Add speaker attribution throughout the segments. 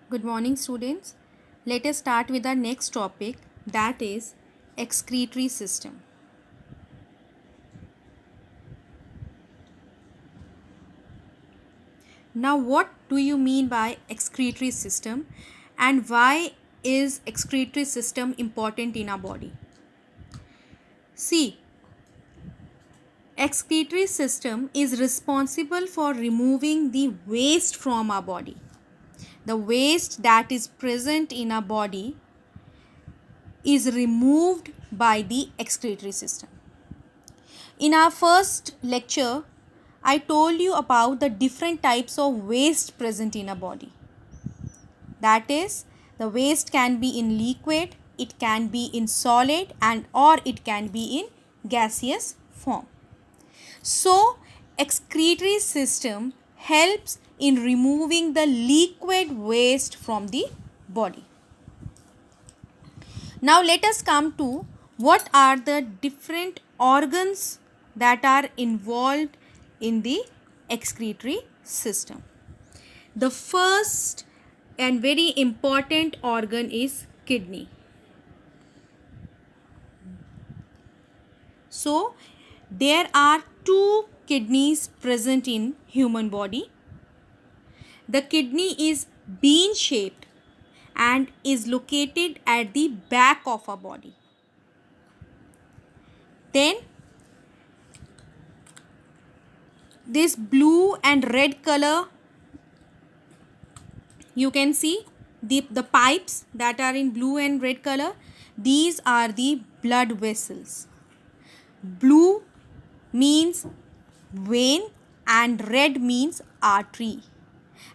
Speaker 1: Good morning, students. Let us start with our next topic, that is excretory system. Now, what do you mean by excretory system and why is excretory system important in our body? See, excretory system is responsible for removing the waste from our body. The waste that is present in our body is removed by the excretory system. In our first lecture, I told you about the different types of waste present in a body. That is, the waste can be in liquid, it can be in solid, and or it can be in gaseous form. So, excretory system helps in removing the liquid waste from the body. Now let us come to what are the different organs that are involved in the excretory system. The first and very important organ is kidney. So there are two kidneys present in human body. The kidney is bean shaped and is located at the back of our body. Then this blue and red color, you can see the pipes that are in blue and red color. These are the blood vessels. Blue means vein and red means artery.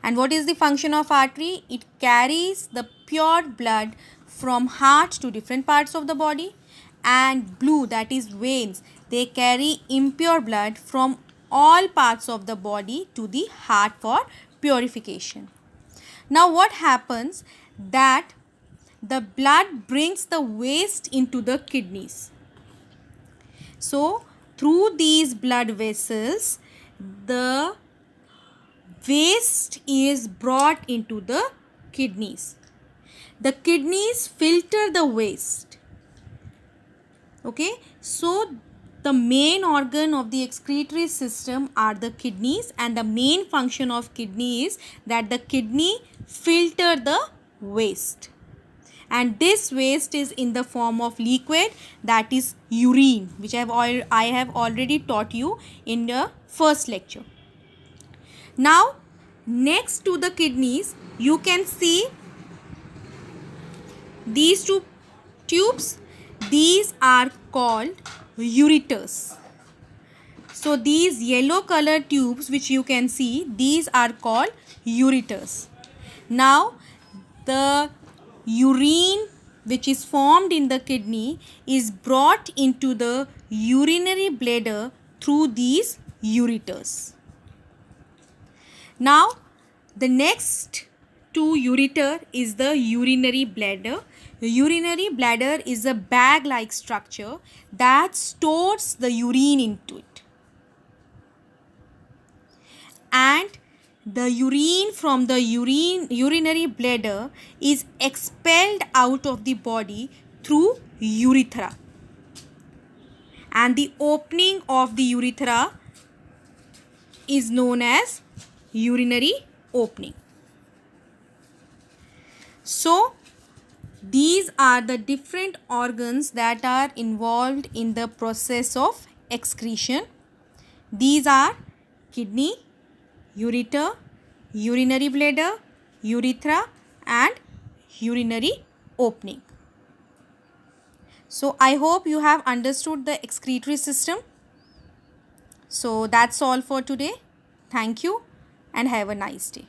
Speaker 1: And what is the function of artery? It carries the pure blood from heart to different parts of the body, and blue, that is veins, they carry impure blood from all parts of the body to the heart for purification. Now what happens that the blood brings the waste into the kidneys. So through these blood vessels, the waste is brought into the kidneys. The kidneys filter the waste. Okay, so the main organ of the excretory system are the kidneys, and the main function of kidney is that the kidney filter the waste. And this waste is in the form of liquid, that is urine, which I have already taught you in the first lecture. Now, next to the kidneys, you can see these two tubes. These are called ureters. So, these yellow color tubes which you can see, these are called ureters. Now, the urine which is formed in the kidney is brought into the urinary bladder through these ureters. Now, the next to ureter is the urinary bladder. The urinary bladder is a bag-like structure that stores the urine into it. And the urine from the urinary bladder is expelled out of the body through urethra. And the opening of the urethra is known as urinary opening. So, these are the different organs that are involved in the process of excretion. These are kidney, ureter, urinary bladder, urethra, and urinary opening. So, I hope you have understood the excretory system. So, that's all for today. Thank you and have a nice day.